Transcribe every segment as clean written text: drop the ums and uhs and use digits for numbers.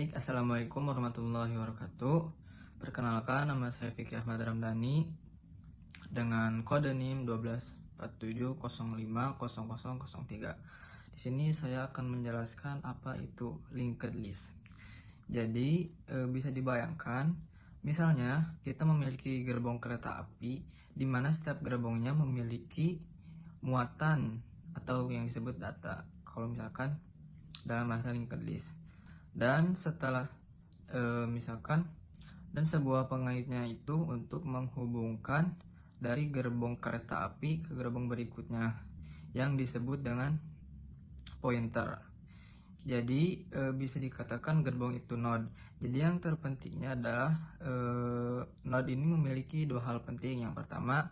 Baik, Assalamualaikum warahmatullahi wabarakatuh. Perkenalkan, nama saya Fikri Ahmad Ramdhani dengan kode NIM 1247050003. Di sini saya akan menjelaskan apa itu linked list. Jadi, bisa dibayangkan, misalnya kita memiliki gerbong kereta api di mana setiap gerbongnya memiliki muatan atau yang disebut data. Kalau misalkan dalam bahasa linked list. Dan setelah misalkan dan sebuah pengaitnya itu untuk menghubungkan dari gerbong kereta api ke gerbong berikutnya yang disebut dengan pointer. Jadi bisa dikatakan gerbong itu node. Jadi yang terpentingnya adalah node ini memiliki dua hal penting. Yang pertama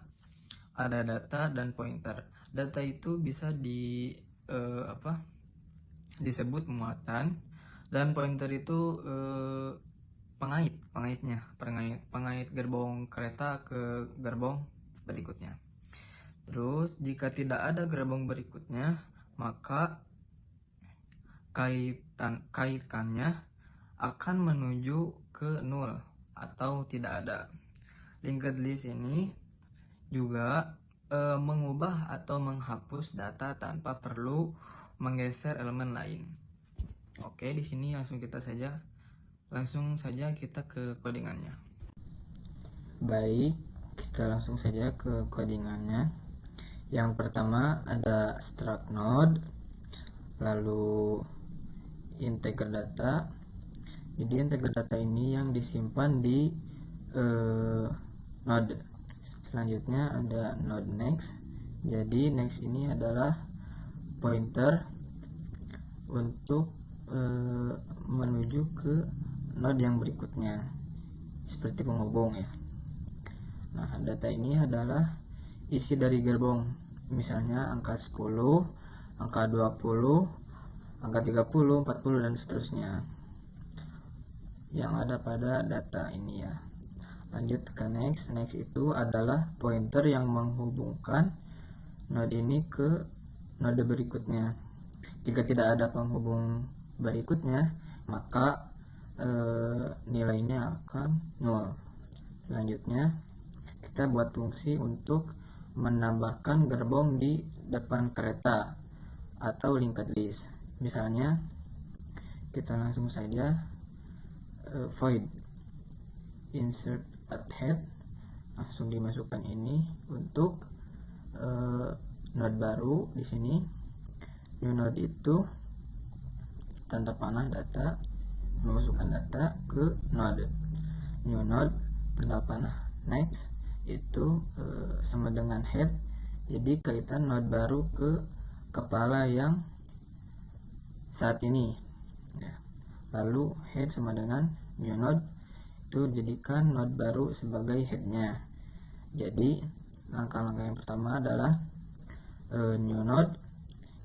ada data dan pointer. Data itu bisa disebut muatan, dan pointer itu pengait gerbong kereta ke gerbong berikutnya. Terus jika tidak ada gerbong berikutnya, maka kaitannya akan menuju ke nol atau tidak ada. Linked list ini juga mengubah atau menghapus data tanpa perlu menggeser elemen lain. Oke, di sini langsung saja kita ke codingannya. Baik, kita langsung saja ke codingannya. Yang pertama ada struct node, lalu integer data. Jadi integer data ini yang disimpan di node. Selanjutnya ada node next. Jadi next ini adalah pointer untuk menuju ke node yang berikutnya, seperti penghubung ya. Nah, data ini adalah isi dari gerbong, misalnya angka 10, angka 20, angka 30, 40 dan seterusnya yang ada pada data ini ya. Lanjut ke next. Next itu adalah pointer yang menghubungkan node ini ke node berikutnya. Jika tidak ada penghubung berikutnya, maka nilainya akan 0. Selanjutnya kita buat fungsi untuk menambahkan gerbong di depan kereta atau linked list. Misalnya kita langsung saja void insert at head, langsung dimasukkan ini untuk node baru. Di sini new node itu tanda panah data, memasukkan data ke node. New node tanda panah next itu sama dengan head, jadi kaitan node baru ke kepala yang saat ini ya. Lalu head sama dengan new node, itu jadikan node baru sebagai headnya. Jadi langkah-langkah yang pertama adalah new node,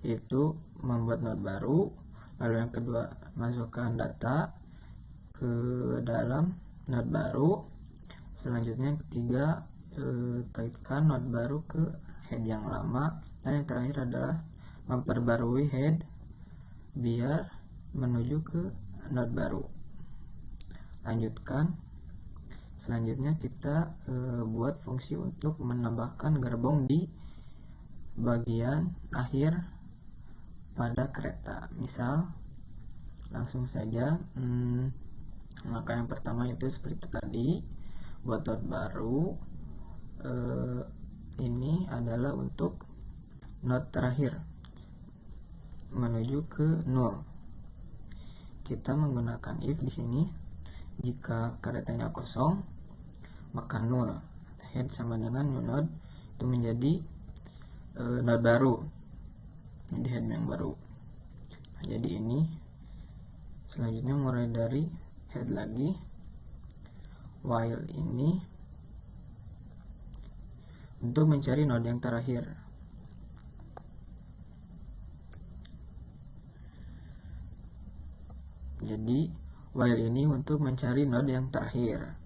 yaitu membuat node baru. Lalu yang kedua, masukkan data ke dalam node baru. Selanjutnya yang ketiga, kaitkan node baru ke head yang lama. Dan yang terakhir adalah memperbarui head biar menuju ke node baru. Lanjutkan. Selanjutnya kita buat fungsi untuk menambahkan gerbong di bagian akhir pada kereta. Misal langsung saja langkah yang pertama itu seperti tadi, buat node baru. Ini adalah untuk node terakhir menuju ke 0. Kita menggunakan if di sini. Jika keretanya kosong maka 0. Head sama dengan new node, itu menjadi node baru, jadi head yang baru. Nah, jadi ini selanjutnya mulai dari head lagi, while ini untuk mencari node yang terakhir. Jadi while ini untuk mencari node yang terakhir.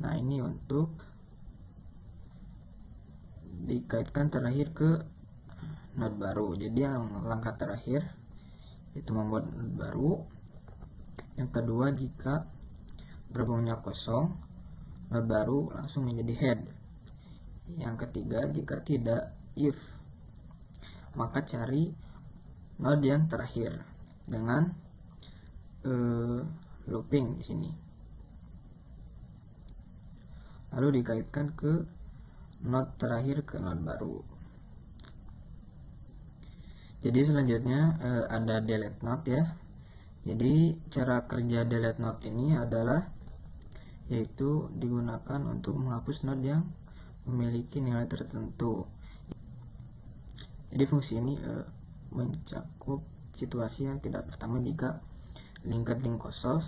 Nah, ini untuk dikaitkan terakhir ke node baru. Jadi yang langkah terakhir itu membuat node baru. Yang kedua, jika gerbongnya kosong, node baru langsung menjadi head. Yang ketiga, jika tidak, if, maka cari node yang terakhir dengan looping di sini. Lalu dikaitkan ke node terakhir ke node baru. Jadi selanjutnya ada delete node ya. Jadi cara kerja delete node ini adalah yaitu digunakan untuk menghapus node yang memiliki nilai tertentu. Jadi fungsi ini mencakup situasi yang tidak pertama jika linked list kosong.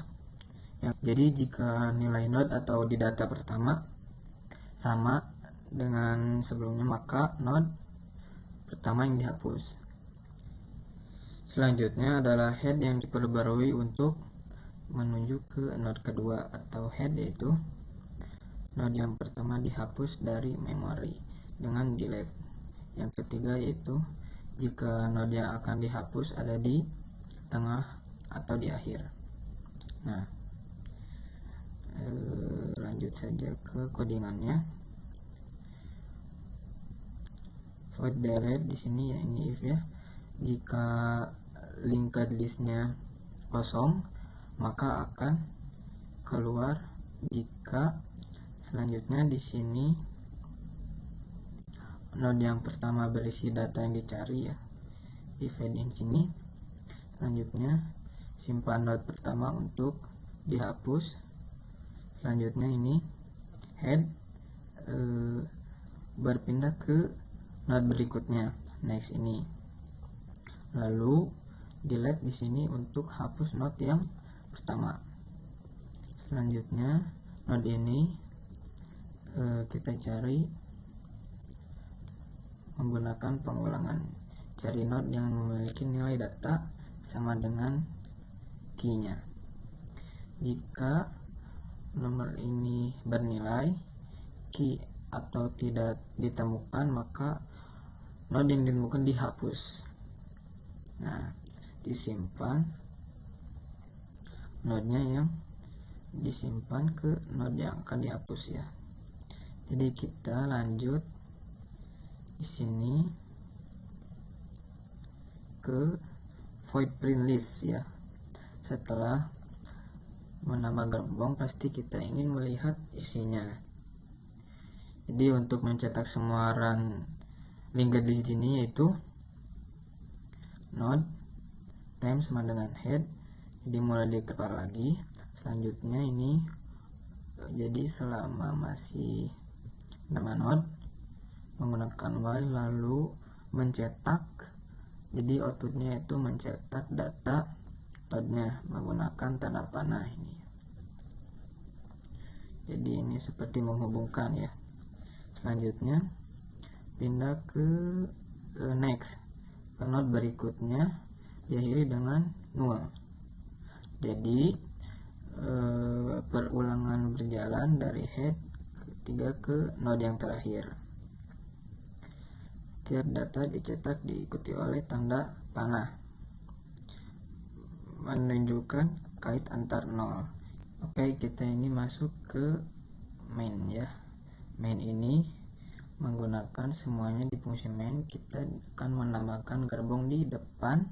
Jadi jika nilai node atau di data pertama sama dengan sebelumnya, maka node pertama yang dihapus. Selanjutnya adalah head yang diperbarui untuk menuju ke node kedua atau head, yaitu node yang pertama dihapus dari memori dengan delete. Yang ketiga yaitu jika node yang akan dihapus ada di tengah atau di akhir. Nah, lanjut saja ke codingannya. Void delete di sini ya, ini if ya. Jika linked listnya kosong, maka akan keluar jika selanjutnya di sini node yang pertama berisi data yang dicari ya, if head di sini. Selanjutnya simpan node pertama untuk dihapus. Selanjutnya ini head berpindah ke node berikutnya, next ini. Lalu delete di sini untuk hapus node yang pertama. Selanjutnya node ini kita cari menggunakan pengulangan. Cari node yang memiliki nilai data sama dengan key-nya. Jika nomor ini bernilai key atau tidak ditemukan, maka node yang ditemukan dihapus. Nah, disimpan node-nya yang disimpan ke node yang akan dihapus ya. Jadi kita lanjut di sini ke void print list ya. Setelah menambah gerbong, pasti kita ingin melihat isinya. Jadi untuk mencetak semua run linked list ini yaitu node time sama dengan head. Jadi mulai dikepar lagi. Selanjutnya ini jadi selama masih nama node menggunakan while, lalu mencetak. Jadi outputnya itu mencetak data node-nya menggunakan tanda panah ini. Jadi ini seperti menghubungkan ya. Selanjutnya pindah ke next, ke node berikutnya, diakhiri dengan null. Jadi perulangan berjalan dari head ketiga ke node yang terakhir. Setiap data dicetak diikuti oleh tanda panah menunjukkan kait antar nol. Oke, kita ini masuk ke main ya. Main ini menggunakan semuanya di fungsi main. Kita akan menambahkan gerbong di depan,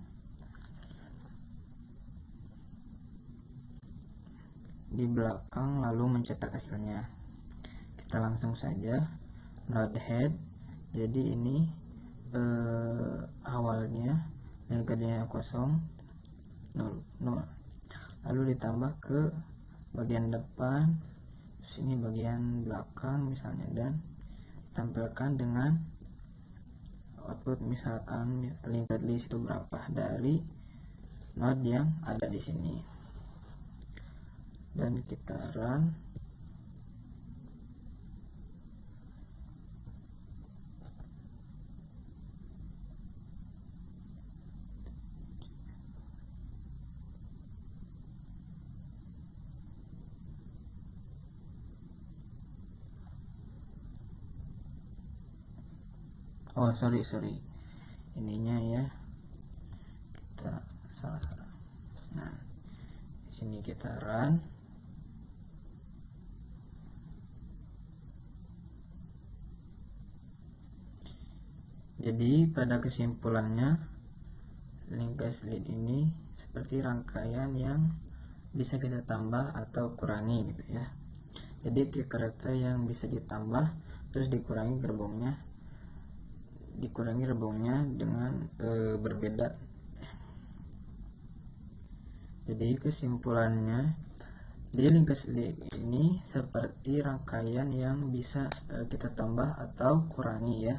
di belakang, lalu mencetak hasilnya. Kita langsung saja node head. Jadi ini awalnya linked-nya kosong 0, lalu ditambah ke bagian depan, sini bagian belakang misalnya, dan tampilkan dengan output misalkan linked list itu berapa dari node yang ada di sini, dan kita run. Oh sorry ininya ya, kita salah. Nah Sini kita run. Jadi pada kesimpulannya, linked list ini seperti rangkaian yang bisa kita tambah atau kurangi gitu ya. Jadi kereta yang bisa ditambah terus dikurangi gerbongnya dengan berbeda. Jadi kesimpulannya, jadi linked list ini seperti rangkaian yang bisa kita tambah atau kurangi ya.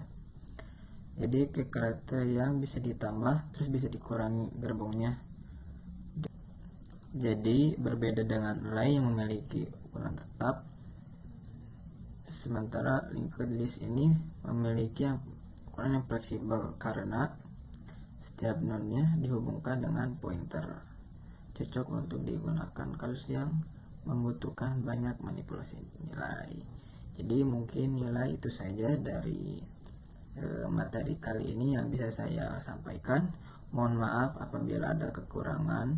Jadi kereta yang bisa ditambah terus bisa dikurangi gerbongnya. Jadi berbeda dengan array yang memiliki ukuran tetap, sementara linked list ini memiliki ukuran yang fleksibel karena setiap node-nya dihubungkan dengan pointer. Cocok untuk digunakan kasus yang membutuhkan banyak manipulasi nilai. Jadi mungkin nilai itu saja dari materi kali ini yang bisa saya sampaikan. Mohon maaf apabila ada kekurangan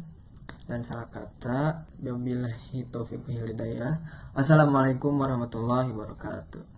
dan salah kata. Wabillahi taufiq wal hidayah. Wassalamualaikum warahmatullahi wabarakatuh.